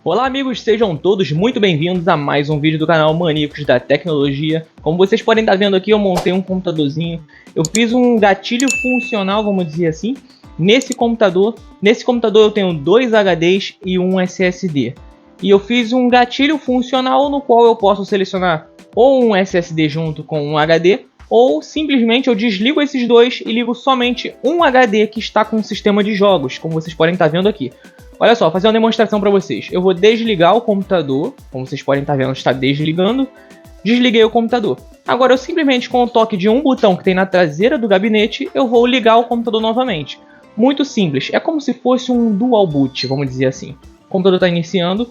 Olá amigos, sejam todos muito bem-vindos a mais um vídeo do canal Maníacos da Tecnologia. Como vocês podem estar vendo aqui, eu montei um computadorzinho. Eu fiz um gatilho funcional, vamos dizer assim, nesse computador. Nesse computador eu tenho 2 HDs e um SSD. E eu fiz um gatilho funcional no qual eu posso selecionar ou um SSD junto com um HD, ou simplesmente eu desligo esses dois e ligo somente um HD que está com o sistema de jogos, como vocês podem estar vendo aqui. Olha só, vou fazer uma demonstração para vocês. Eu vou desligar o computador, como vocês podem estar vendo, está desligando. Desliguei o computador. Agora eu simplesmente com o toque de um botão que tem na traseira do gabinete, eu vou ligar o computador novamente. Muito simples, é como se fosse um dual boot, vamos dizer assim. O computador está iniciando.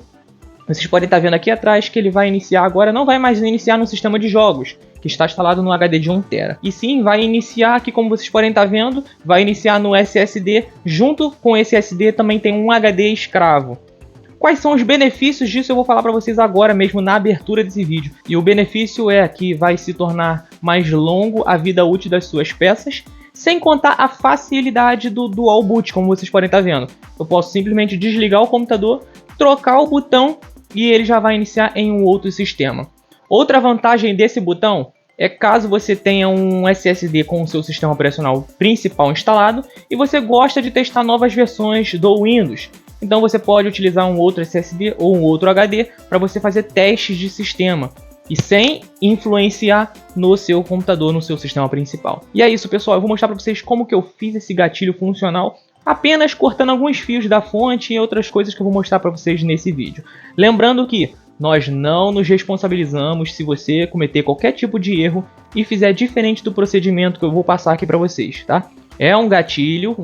Vocês podem estar vendo aqui atrás que ele vai iniciar agora, não vai mais iniciar no sistema de jogos, que está instalado no HD de 1 TB. E sim, vai iniciar aqui, como vocês podem estar vendo, vai iniciar no SSD. Junto com esse SSD também tem um HD escravo. Quais são os benefícios disso? Eu vou falar para vocês agora mesmo na abertura desse vídeo. E o benefício é que vai se tornar mais longo a vida útil das suas peças, sem contar a facilidade do dual boot, como vocês podem estar vendo. Eu posso simplesmente desligar o computador, trocar o botão e ele já vai iniciar em um outro sistema. Outra vantagem desse botão é caso você tenha um SSD com o seu sistema operacional principal instalado e você gosta de testar novas versões do Windows. Então você pode utilizar um outro SSD ou um outro HD para você fazer testes de sistema e sem influenciar no seu computador, no seu sistema principal. E é isso, pessoal, eu vou mostrar para vocês como que eu fiz esse gatilho funcional, apenas cortando alguns fios da fonte e outras coisas que eu vou mostrar para vocês nesse vídeo. Lembrando que nós não nos responsabilizamos se você cometer qualquer tipo de erro e fizer diferente do procedimento que eu vou passar aqui para vocês, tá? É um gatilho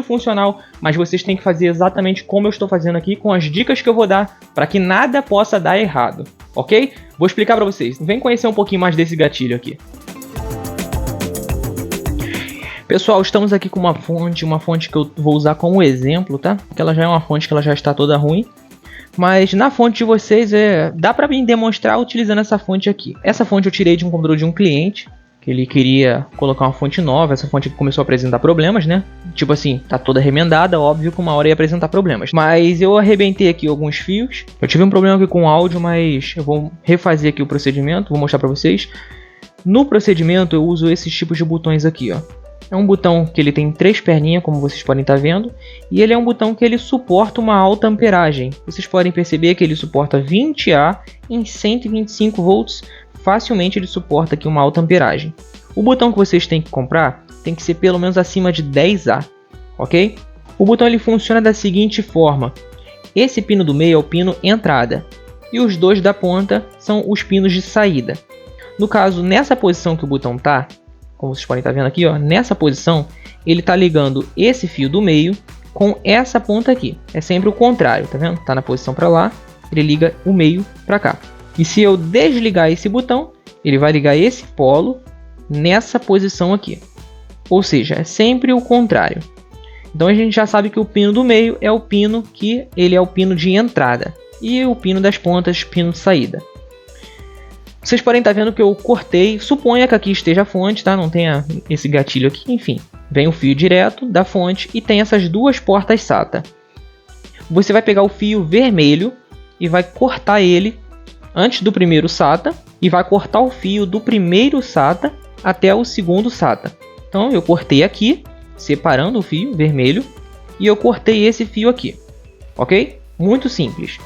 funcional, mas vocês têm que fazer exatamente como eu estou fazendo aqui, com as dicas que eu vou dar, para que nada possa dar errado, ok? Vou explicar para vocês. Vem conhecer um pouquinho mais desse gatilho aqui. Pessoal, estamos aqui com uma fonte que eu vou usar como exemplo, tá? Que ela já é uma fonte que ela já está toda ruim. Mas na fonte de vocês, dá para mim demonstrar utilizando essa fonte aqui. Essa fonte eu tirei de um computador de um cliente, que ele queria colocar uma fonte nova. Essa fonte aqui começou a apresentar problemas, né? Tipo assim, tá toda remendada, óbvio que uma hora ia apresentar problemas. Mas eu arrebentei aqui alguns fios. Eu tive um problema aqui com o áudio, mas eu vou refazer aqui o procedimento, vou mostrar para vocês. No procedimento eu uso esses tipos de botões aqui, ó. É um botão que ele tem 3 perninhas, como vocês podem estar vendo. E ele é um botão que ele suporta uma alta amperagem. Vocês podem perceber que ele suporta 20A em 125 volts. Facilmente ele suporta aqui uma alta amperagem. O botão que vocês têm que comprar tem que ser pelo menos acima de 10A, ok? O botão ele funciona da seguinte forma. Esse pino do meio é o pino entrada. E os dois da ponta são os pinos de saída. No caso, nessa posição que o botão está, como vocês podem estar vendo aqui, ó, nessa posição, ele está ligando esse fio do meio com essa ponta aqui. É sempre o contrário, tá vendo? Tá na posição para lá, ele liga o meio para cá. E se eu desligar esse botão, ele vai ligar esse polo nessa posição aqui. Ou seja, é sempre o contrário. Então a gente já sabe que o pino do meio é o pino que ele é o pino de entrada e o pino das pontas, pino de saída. Vocês podem estar vendo que eu cortei, suponha que aqui esteja a fonte, tá? Não tenha esse gatilho aqui, enfim. Vem o fio direto da fonte e tem essas duas portas SATA. Você vai pegar o fio vermelho e vai cortar ele antes do primeiro SATA e vai cortar o fio do primeiro SATA até o segundo SATA. Então eu cortei aqui, separando o fio vermelho, e eu cortei esse fio aqui, ok? Muito simples.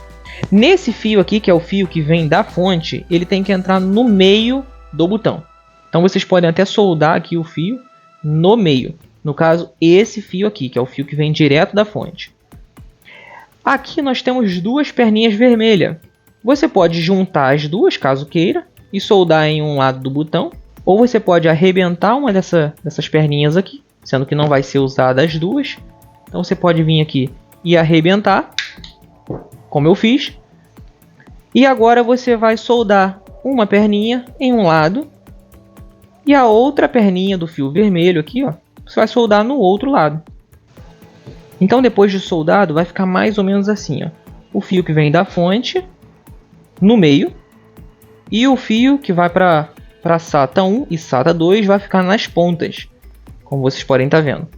Nesse fio aqui, que é o fio que vem da fonte, ele tem que entrar no meio do botão. Então vocês podem até soldar aqui o fio no meio. No caso, esse fio aqui, que é o fio que vem direto da fonte. Aqui nós temos 2 perninhas vermelhas. Você pode juntar as duas, caso queira, e soldar em um lado do botão. Ou você pode arrebentar uma dessas perninhas aqui, sendo que não vai ser usada as duas. Então você pode vir aqui e arrebentar, como eu fiz. E agora você vai soldar uma perninha em um lado e a outra perninha do fio vermelho aqui, ó, você vai soldar no outro lado. Então depois de soldado vai ficar mais ou menos assim, ó. O fio que vem da fonte no meio e o fio que vai para SATA 1 e SATA 2 vai ficar nas pontas, como vocês podem estar vendo,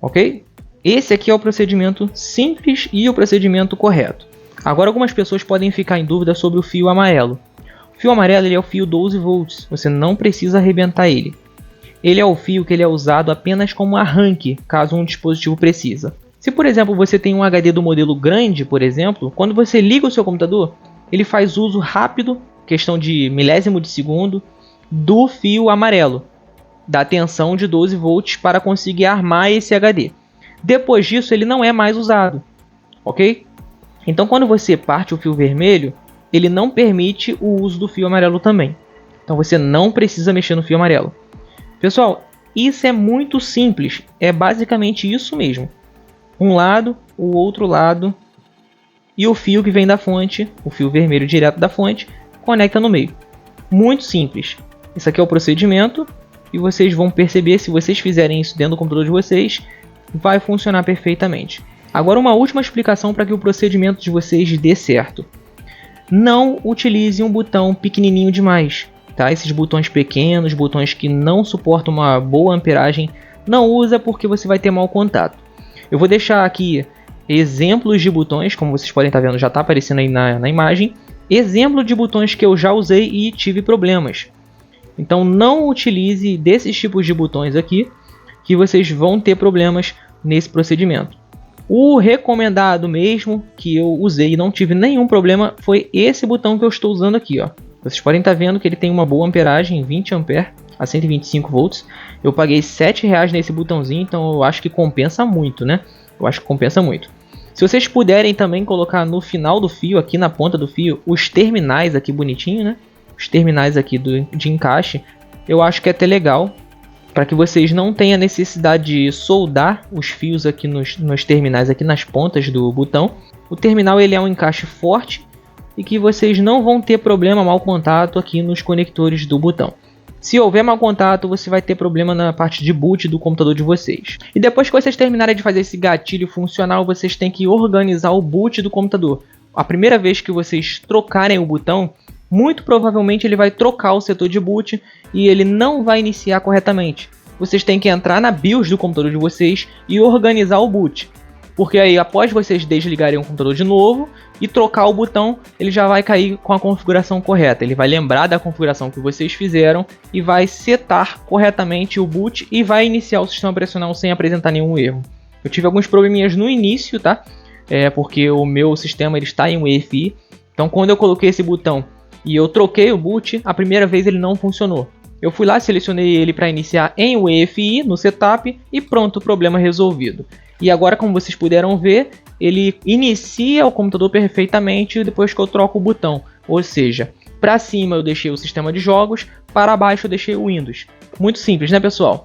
ok? Esse aqui é o procedimento simples e o procedimento correto. Agora algumas pessoas podem ficar em dúvida sobre o fio amarelo. O fio amarelo ele é o fio 12 volts, você não precisa arrebentar ele. Ele é o fio que ele é usado apenas como arranque, caso um dispositivo precisa. Se por exemplo você tem um HD do modelo grande, por exemplo, quando você liga o seu computador, ele faz uso rápido, questão de milésimo de segundo, do fio amarelo, da tensão de 12 volts para conseguir armar esse HD. Depois disso ele não é mais usado, ok? Então quando você parte o fio vermelho, ele não permite o uso do fio amarelo também. Então você não precisa mexer no fio amarelo. Pessoal, isso é muito simples, é basicamente isso mesmo. Um lado, o outro lado e o fio que vem da fonte, o fio vermelho direto da fonte, conecta no meio. Muito simples. Isso aqui é o procedimento e vocês vão perceber, se vocês fizerem isso dentro do computador de vocês, vai funcionar perfeitamente. Agora uma última explicação para que o procedimento de vocês dê certo. Não utilize um botão pequenininho demais. Tá? Esses botões pequenos, botões que não suportam uma boa amperagem, não usa porque você vai ter mau contato. Eu vou deixar aqui exemplos de botões, como vocês podem estar vendo, já está aparecendo aí na imagem. Exemplo de botões que eu já usei e tive problemas. Então não utilize desses tipos de botões aqui, que vocês vão ter problemas nesse procedimento. O recomendado mesmo, que eu usei e não tive nenhum problema, foi esse botão que eu estou usando aqui, ó. Vocês podem estar vendo que ele tem uma boa amperagem, 20 A a 125 volts. Eu paguei R$7 nesse botãozinho, então eu acho que compensa muito, né? Eu acho que compensa muito. Se vocês puderem também colocar no final do fio, aqui na ponta do fio, os terminais aqui bonitinho, né? Os terminais aqui de encaixe, eu acho que é até legal, para que vocês não tenham necessidade de soldar os fios aqui nos terminais, aqui nas pontas do botão. O terminal ele é um encaixe forte e que vocês não vão ter problema, mau contato aqui nos conectores do botão. Se houver mau contato, você vai ter problema na parte de boot do computador de vocês. E depois que vocês terminarem de fazer esse gatilho funcional, vocês têm que organizar o boot do computador. A primeira vez que vocês trocarem o botão, muito provavelmente ele vai trocar o setor de boot e ele não vai iniciar corretamente. Vocês têm que entrar na BIOS do computador de vocês e organizar o boot. Porque aí, após vocês desligarem o computador de novo e trocar o botão, ele já vai cair com a configuração correta. Ele vai lembrar da configuração que vocês fizeram e vai setar corretamente o boot e vai iniciar o sistema operacional sem apresentar nenhum erro. Eu tive alguns probleminhas no início, tá? Porque o meu sistema ele está em UEFI. Então, quando eu coloquei esse botão e eu troquei o boot, a primeira vez ele não funcionou. Eu fui lá, selecionei ele para iniciar em UEFI no setup e pronto, problema resolvido. E agora, como vocês puderam ver, ele inicia o computador perfeitamente depois que eu troco o botão. Ou seja, para cima eu deixei o sistema de jogos, para baixo eu deixei o Windows. Muito simples, né, pessoal?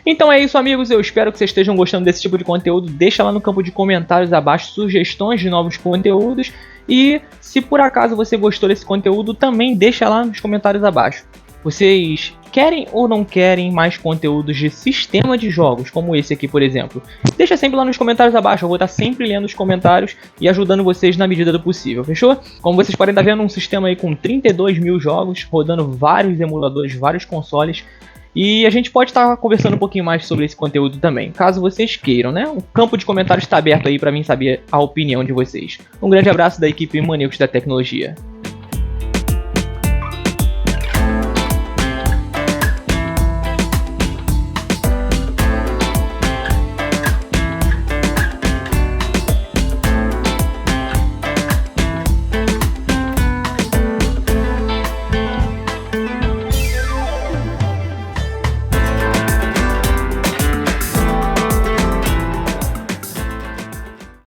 Então é isso, amigos. Eu espero que vocês estejam gostando desse tipo de conteúdo. Deixa lá no campo de comentários abaixo sugestões de novos conteúdos. E se por acaso você gostou desse conteúdo, também deixa lá nos comentários abaixo. Vocês querem ou não querem mais conteúdos de sistema de jogos, como esse aqui, por exemplo? Deixa sempre lá nos comentários abaixo, eu vou estar sempre lendo os comentários e ajudando vocês na medida do possível, fechou? Como vocês podem estar vendo, um sistema aí com 32 mil jogos, rodando vários emuladores, vários consoles. E a gente pode estar conversando um pouquinho mais sobre esse conteúdo também, caso vocês queiram, né? O campo de comentários está aberto aí para mim saber a opinião de vocês. Um grande abraço da equipe Maníacos da Tecnologia.